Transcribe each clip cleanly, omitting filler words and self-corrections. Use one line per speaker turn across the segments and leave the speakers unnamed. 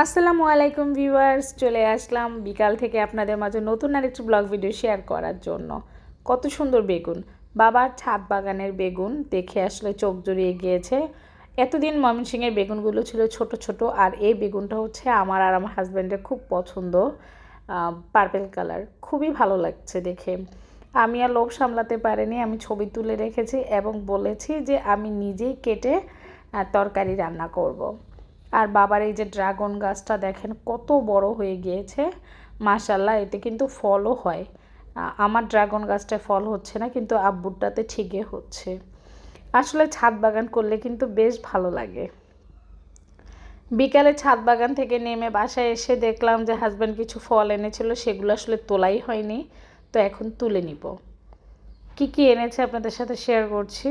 আসসালামু আলাইকুম ভিউয়ার্স, চলে আসলাম বিকাল থেকে আপনাদের মাঝে নতুন আরেকটি ব্লগ ভিডিও শেয়ার করার জন্য। কত সুন্দর বেগুন, বাবার ছাদ বাগানের বেগুন দেখে আসলে চোখ জুড়িয়ে গিয়েছে। এতদিন ময়মনসিংহের বেগুনগুলো ছিল ছোট ছোট, আর এই বেগুনটা হচ্ছে আমার আর আমার হাজব্যান্ডের খুব পছন্দ, পার্পেল কালার, খুবই ভালো লাগছে দেখে। আমি আর লোভ সামলাতে পারিনি, আমি ছবি তুলে রেখেছি এবং বলেছি যে আমি নিজেই কেটে তরকারি রান্না করব। আর বাবার এই যে ড্রাগন গাছটা দেখেন কত বড় হয়ে গিয়েছে, মাশাল্লাহ, এতে কিন্তু ফলও হয়। আমার ড্রাগন গাছটায় ফল হচ্ছে না, কিন্তু আব্বুরটাতে ঠিকই হচ্ছে। আসলে ছাদ বাগান করলে কিন্তু বেশ ভালো লাগে। বিকালে ছাদ বাগান থেকে নেমে বাসায় এসে দেখলাম যে হাজব্যান্ড কিছু ফল এনেছিল, সেগুলো আসলে তোলাই হয়নি, তো এখন তুলে নিব। কি কি এনেছে আপনাদের সাথে শেয়ার করছি।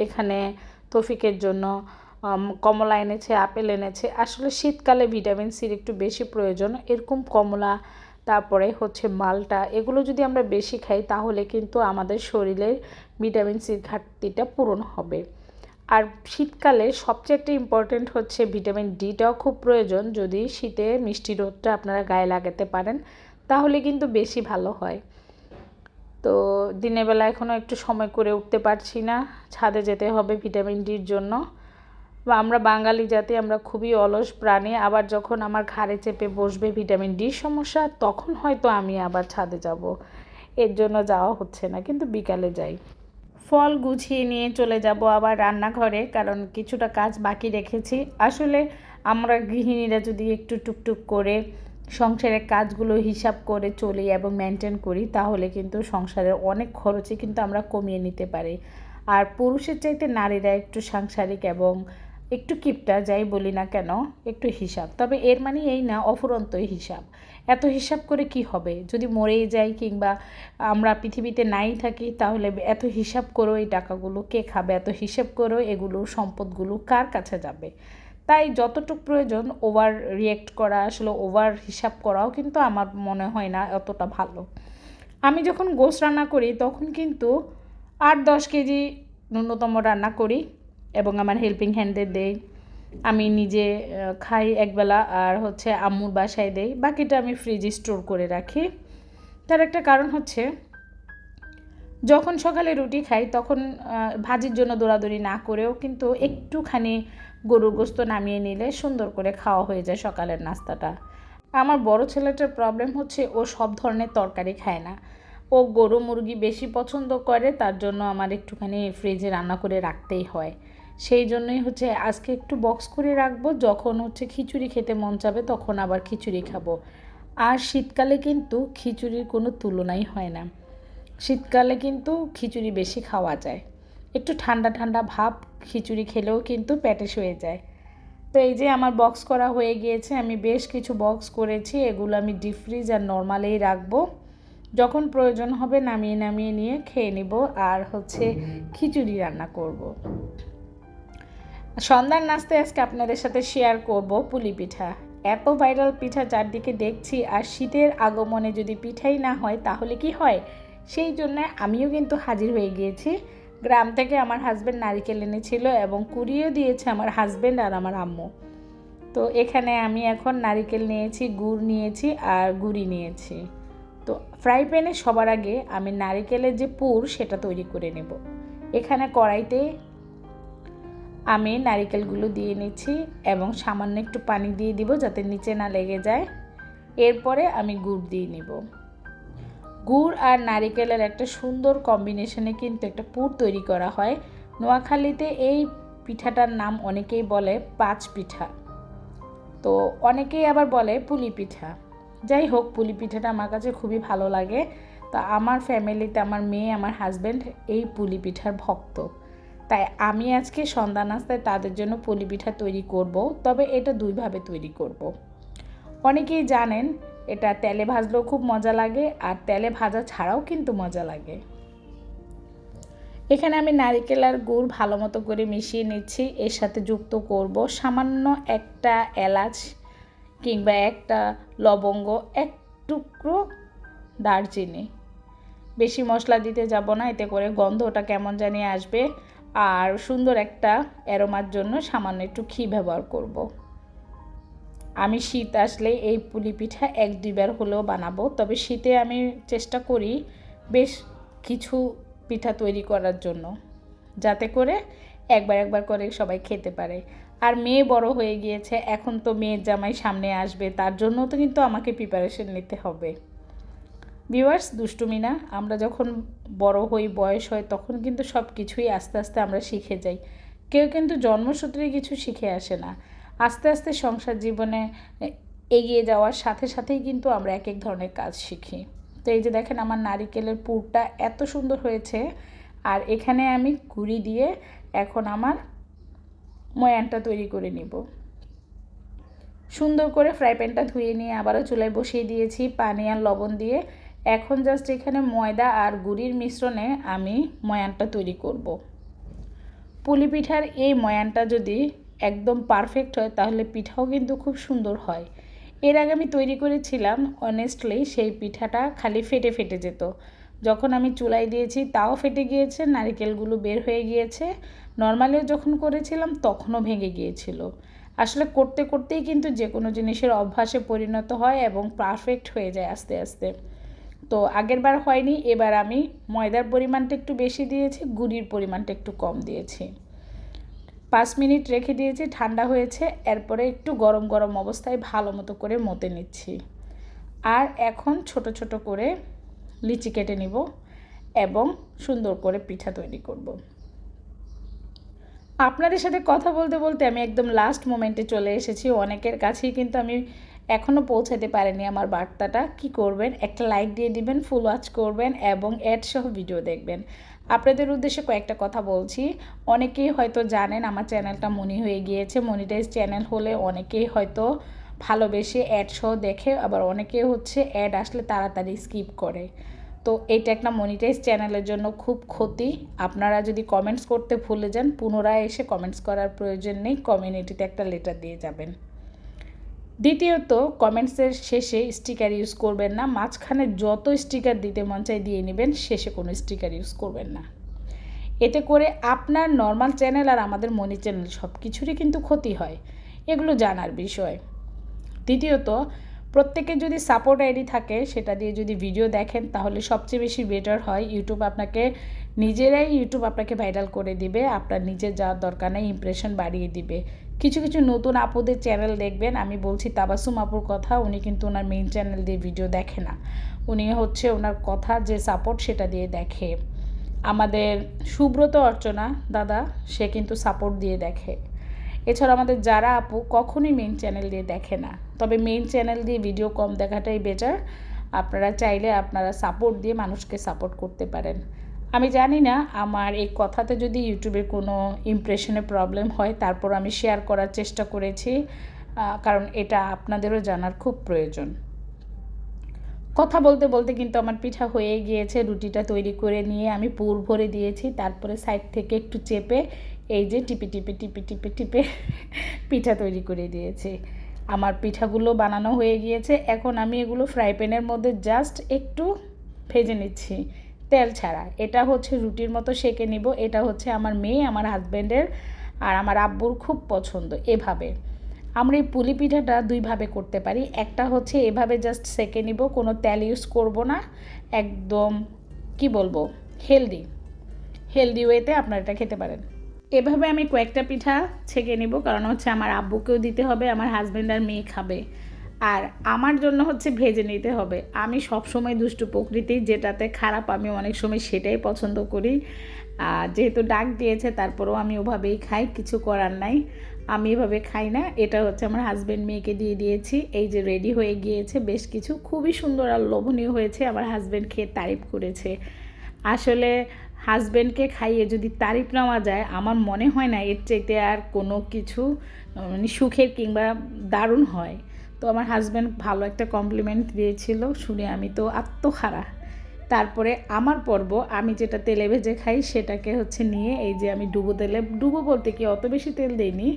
এখানে তৌফিকের জন্য কমলা এনেছে, আপেল এনেছে। আসলে শীতকালে ভিটামিন সির একটু বেশি প্রয়োজন, এরকম কমলা, তারপরে হচ্ছে মালটা, এগুলো যদি আমরা বেশি খাই তাহলে কিন্তু আমাদের শরীরের ভিটামিন সির ঘাটতিটা পূরণ হবে। আর শীতকালে সবচেয়ে একটা ইম্পর্টেন্ট হচ্ছে ভিটামিন ডিটাও খুব প্রয়োজন। যদি শীতে মিষ্টি রোদটা আপনারা গায়ে লাগাতে পারেন তাহলে কিন্তু বেশি ভালো হয়। তো দিনের বেলা এখনও একটু সময় করে উঠতে পারছি না, ছাদে যেতে হবে ভিটামিন ডির জন্য। আমরা বাঙালি জাতি, আমরা খুবই অলস প্রাণী। আবার যখন আমার ঘাড়ে চেপে বসবে ভিটামিন ডির সমস্যা, তখন হয়তো আমি আবার ছাদে যাব। এর জন্য যাওয়া হচ্ছে না, কিন্তু বিকালে যাই। ফল গুছিয়ে নিয়ে চলে যাব আবার রান্নাঘরে, কারণ কিছুটা কাজ বাকি রেখেছি। আসলে আমরা গৃহিণীরা যদি একটু টুকটুক করে সংসারের কাজগুলো হিসাব করে চলি এবং মেনটেন করি, তাহলে কিন্তু সংসারের অনেক খরচই কিন্তু আমরা কমিয়ে নিতে পারি। আর পুরুষের চাইতে নারীরা একটু সাংসারিক এবং একটু কিপটা, যাই বলি না কেন, একটু হিসাব। তবে এর মানে এই না অফুরন্তই হিসাব। এত হিসাব করে কি হবে, যদি মরেই যাই কিংবা আমরা পৃথিবীতে নাই থাকি, তাহলে এত হিসাব করো এই টাকাগুলো কে খাবে, এত হিসাব করো এগুলো সম্পদগুলো কার কাছে যাবে। তাই যতটুকু প্রয়োজন ওভার রিয়েক্ট করা, আসলে ওভার হিসাব করাও কিন্তু আমার মনে হয় না অতটা ভালো। আমি যখন গোশ রান্না করি তখন কিন্তু 8-10 কেজি ন্যূনতম রান্না করি এবং আমার হেল্পিং হ্যান্ডদের দেই। আমি নিজে খাই একবেলা, আর হচ্ছে আম্মুর বাসায় দেই, বাকিটা আমি ফ্রিজে স্টোর করে রাখি। তার একটা কারণ হচ্ছে, যখন সকালে রুটি খাই তখন ভাজির জন্য দৌড়াদৌড়ি না করেও কিন্তু একটুখানি গরুর গোস্ত নামিয়ে নিলে সুন্দর করে খাওয়া হয়ে যায় সকালের নাস্তাটা। আমার বড় ছেলেটার প্রবলেম হচ্ছে ও সব ধরনের তরকারি খায় না, ও গরু মুরগি বেশি পছন্দ করে, তার জন্য আমার একটুখানি ফ্রিজে রান্না করে রাখতেই হয়। সেই জন্যই হচ্ছে আজকে একটু বক্স করে রাখবো, যখন হচ্ছে খিচুড়ি খেতে মন চাবে তখন আবার খিচুড়ি খাবো। আর শীতকালে কিন্তু খিচুড়ির কোনো তুলনাই হয় না। শীতকালে কিন্তু খিচুড়ি বেশি খাওয়া যায়, একটু ঠান্ডা ঠান্ডা ভাব খিচুড়ি খেলেও কিন্তু পেটে শুয়ে যায়। তো এই যে আমার বক্স করা হয়ে গিয়েছে, আমি বেশ কিছু বক্স করেছি, এগুলো আমি ডিপ ফ্রিজ আর নর্মালেই রাখবো। যখন প্রয়োজন হবে নামিয়ে নামিয়ে নিয়ে খেয়ে নিব, আর হচ্ছে খিচুড়ি রান্না করব। সন্ধ্যার নাস্তায় আজকে আপনাদের সাথে শেয়ার করব পুলি পিঠা। এত ভাইরাল পিঠা চারদিকে দেখছি, আর শীতের আগমনে যদি পিঠাই না হয় তাহলে কি হয়। সেই জন্য আমিও কিন্তু হাজির হয়ে গিয়েছি। গ্রাম থেকে আমার হাজব্যান্ড নারিকেল এনেছিল এবং কুড়িয়েও দিয়েছে আমার হাজব্যান্ড আর আমার আম্মু। তো এখানে আমি এখন নারিকেল নিয়েছি, গুড় নিয়েছি আর গুড়ি নিয়েছি। তো ফ্রাই প্যানে সবার আগে আমি নারিকেলের যে পুর সেটা তৈরি করে নেব। এখানে কড়াইতে আমি নারিকেলগুলো দিয়ে নিচ্ছি এবং সামান্য একটু পানি দিয়ে দিব যাতে নিচে না লেগে যায়। এরপরে আমি গুড় দিয়ে নিব। গুড় আর নারিকেলের একটা সুন্দর কম্বিনেশনে কিন্তু একটা পুর তৈরি করা হয়। নোয়াখালীতে এই পিঠাটার নাম অনেকেই বলে পাঁচ পিঠা, তো অনেকেই আবার বলে পুলি পিঠা। যাই হোক, পুলি পিঠাটা আমার কাছে খুবই ভালো লাগে। তো আমার ফ্যামিলিতে আমার মেয়ে, আমার হাজব্যান্ড এই পুলি পিঠার ভক্ত। তাই আমি আজকে সন্ধ্যা নাস্তায় তাদের জন্য পুলি পিঠা তৈরি করব, তবে এটা দুইভাবে তৈরি করব। অনেকেই জানেন এটা তেলে ভাজলেও খুব মজা লাগে, আর তেলে ভাজা ছাড়াও কিন্তু মজা লাগে। এখানে আমি নারকেল আর গুড় ভালো মতো করে মিশিয়ে নিচ্ছি। এর সাথে যুক্ত করব সামান্য একটা এলাচ কিংবা একটা লবঙ্গ, এক টুকরো দারচিনি। বেশি মশলা দিতে যাব না, এতে করে গন্ধটা কেমন জানি আসবে। আর সুন্দর একটা অ্যারোমার জন্য সামান্য একটু ঘি ব্যবহার করব। আমি শীত আসলে এই পুলি পিঠা 1-2 বার হলেও বানাবো, তবে শীতে আমি চেষ্টা করি বেশ কিছু পিঠা তৈরি করার জন্য, যাতে করে একবার করে সবাই খেতে পারে। আর মেয়ে বড় হয়ে গিয়েছে, এখন তো মেয়ের জামাই সামনে আসবে, তার জন্য তো কিন্তু আমাকে প্রিপারেশন নিতে হবে। ভিউয়ার্স, দুষ্টুমি না, আমরা যখন বড় হই, বয়স হয়, তখন কিন্তু সব কিছুই আস্তে আস্তে আমরা শিখে যাই। কেউ কিন্তু জন্মসূত্রে কিছু শিখে আসে না, আস্তে আস্তে সংসার জীবনে এগিয়ে যাওয়ার সাথে সাথেই কিন্তু আমরা এক এক ধরনের কাজ শিখি। তো এই যে দেখেন, আমার নারিকেলের পুরটা এত সুন্দর হয়েছে। আর এখানে আমি গুঁড়ি দিয়ে এখন আমার ময়ানটা তৈরি করে নিব। সুন্দর করে ফ্রাই প্যানটা ধুয়ে নিয়ে আবারও চুলায় বসিয়ে দিয়েছি পানি আর লবণ দিয়ে। এখন জাস্ট এখানে ময়দা আর গুঁড়ির মিশ্রণে আমি ময়ানটা তৈরি করব। পুলি পিঠার এই ময়ানটা যদি একদম পারফেক্ট হয় তাহলে পিঠাও কিন্তু খুব সুন্দর হয়। এর আগে আমি তৈরি করেছিলাম, অনেস্টলি সেই পিঠাটা খালি ফেটে ফেটে যেত। যখন আমি চুলায় দিয়েছি তাও ফেটে গিয়েছে, নারকেলগুলো বের হয়ে গিয়েছে। নর্মালিও যখন করেছিলাম তখনও ভেঙে গিয়েছিল। আসলে করতে করতেই কিন্তু যে কোনো জিনিসের অভ্যাসে পরিণত হয় এবং পারফেক্ট হয়ে যায় আস্তে আস্তে। তো আগের বার হয়নি, এবার আমি ময়দার পরিমাণটা একটু বেশি দিয়েছি, গুঁড়ির পরিমাণটা একটু কম দিয়েছি। 5 মিনিট রেখে দিয়েছি, ঠান্ডা হয়েছে। এরপরে একটু গরম গরম অবস্থায় ভালো মতো করে মতে নিচ্ছি। আর এখন ছোট ছোট করে লিচি কেটে নিব এবং সুন্দর করে পিঠা তৈরি করব। আপনাদের সাথে কথা বলতে বলতে আমি একদম লাস্ট মোমেন্টে চলে এসেছি। অনেকের কাছেই কিন্তু আমি এখনও পৌঁছাতে পারিনি আমার বার্তাটা। কি করবেন, একটা লাইক দিয়ে দিবেন, ফুল ওয়াচ করবেন এবং অ্যাড সহ ভিডিও দেখবেন। আপনাদের উদ্দেশ্যে কয়েকটা কথা বলছি। অনেকেই হয়তো জানেন আমার চ্যানেলটা মনি হয়ে গিয়েছে। মনিটাইজ চ্যানেল হলে অনেকেই হয়তো ভালোবেসে অ্যাড সহ দেখে, আবার অনেকেই হচ্ছে অ্যাড আসলে তাড়াতাড়ি স্কিপ করে। তো এইটা একটা মনিটাইজ চ্যানেলের জন্য খুব ক্ষতি। আপনারা যদি কমেন্টস করতে ভুলে যান, পুনরায় এসে কমেন্টস করার প্রয়োজন নেই, কমিউনিটিতে একটা লেটার দিয়ে যাবেন। দ্বিতীয়ত, কমেন্টসের শেষে স্টিকার ইউজ করবেন না। মাঝখানে যত স্টিকার দিতে মন চায় দিয়ে নেবেন, শেষে কোনো স্টিকার ইউজ করবেন না। এতে করে আপনার নর্মাল চ্যানেল আর আমাদের মনি চ্যানেল সব কিছুরই কিন্তু ক্ষতি হয়, এগুলো জানার বিষয়। দ্বিতীয়ত, প্রত্যেকের যদি সাপোর্ট আইডি থাকে সেটা দিয়ে যদি ভিডিও দেখেন তাহলে সবচেয়ে বেশি বেটার হয়। ইউটিউব আপনাকে ভাইরাল করে দিবে, আপনার নিজের যাওয়ার দরকার নেই, ইমপ্রেশন বাড়িয়ে দিবে। কিছু কিছু নতুন আপুদের চ্যানেল দেখবেন, আমি বলছি তাবাসুম আপুর কথা, উনি কিন্তু ওনার মেইন চ্যানেল দিয়ে ভিডিও দেখে না, উনি হচ্ছে ওনার কথা যে সাপোর্ট সেটা দিয়ে দেখে। আমাদের সুব্রত অর্চনা দাদা, সে কিন্তু সাপোর্ট দিয়ে দেখে। এছাড়া আমাদের যারা আপু কখনোই মেইন চ্যানেল দিয়ে দেখে না, তবে মেইন চ্যানেল দিয়ে ভিডিও কম দেখাটাই বেটার। আপনারা চাইলে আপনারা সাপোর্ট দিয়ে মানুষকে সাপোর্ট করতে পারেন। আমি জানি না আমার এই কথাতে যদি ইউটিউবে কোনো ইমপ্রেশনে প্রবলেম হয়, তারপর আমি শেয়ার করার চেষ্টা করেছি, কারণ এটা আপনাদেরও জানার খুব প্রয়োজন। কথা বলতে বলতে কিন্তু আমার পিঠা হয়ে গিয়েছে। রুটিটা তৈরি করে নিয়ে আমি পুর ভরে দিয়েছি, তারপরে সাইড থেকে একটু চেপে এই যে টিপে টিপে টিপে টিপে টিপে পিঠা তৈরি করে দিয়েছি। আমার পিঠাগুলো বানানো হয়ে গিয়েছে। এখন আমি এগুলো ফ্রাই প্যানের মধ্যে জাস্ট একটু ভেজে নিচ্ছি, তেল ছাড়া। এটা হচ্ছে রুটির মতো সেঁকে নিব। এটা হচ্ছে আমার মেয়ে, আমার হাজব্যান্ডের আর আমার আব্বুর খুব পছন্দ। এভাবে আমরা এই পুলি পিঠাটা দুইভাবে করতে পারি। একটা হচ্ছে এভাবে জাস্ট সেঁকে নিব, কোনো তেল ইউজ করব না, একদম কি বলবো, হেলদি ওয়েতে আপনারা এটা খেতে পারেন। এভাবে আমি কয়েকটা পিঠা ছেঁকে নিব, কারণ হচ্ছে আমার আব্বুকেও দিতে হবে, আমার হাজব্যান্ড আর মেয়ে খাবে, আর আমার জন্য হচ্ছে ভেজে নিতে হবে। আমি সব সময় দুষ্টু প্রকৃতি, যেটাতে খারাপ আমি অনেক সময় সেটাই পছন্দ করি। যেহেতু ডাক দিয়েছে তারপরেও আমি ওভাবেই খাই, কিছু করার নাই। আমি এভাবে খাই না। এটা হচ্ছে আমার হাজব্যান্ড মেয়েকে দিয়ে দিয়েছি। এই যে রেডি হয়ে গিয়েছে বেশ কিছু, খুবই সুন্দর আর লোভনীয় হয়েছে। আমার হাজব্যান্ড খেয়ে তারিফ করেছে। আসলে হাজব্যান্ডকে খাইয়ে যদি তারিফ নেওয়া যায়, আমার মনে হয় না এর চাইতে আর কোনো কিছু মানে সুখের কিংবা দারুণ হয়। তো আমার হাজব্যান্ড ভালো একটা কমপ্লিমেন্ট দিয়েছিল, শুনে আমি তো আত্মহারা। তারপরে আমার পর্ব, আমি যেটা তেলে ভেজে খাই সেটাকে হচ্ছে নিয়ে এই যে আমি ডুবো বলতে কি অত বেশি তেল দেইনি,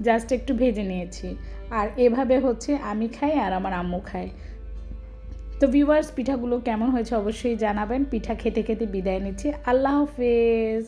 জাস্ট একটু ভেজে নিয়েছি। আর এভাবে হচ্ছে আমি খাই আর আমার আম্মু খায়। তো ভিউয়ার্স, পিঠাগুলো কেমন হয়েছে অবশ্যই জানাবেন। পিঠা খেতে খেতে বিদায় নিচ্ছি। আল্লাহ হাফেজ।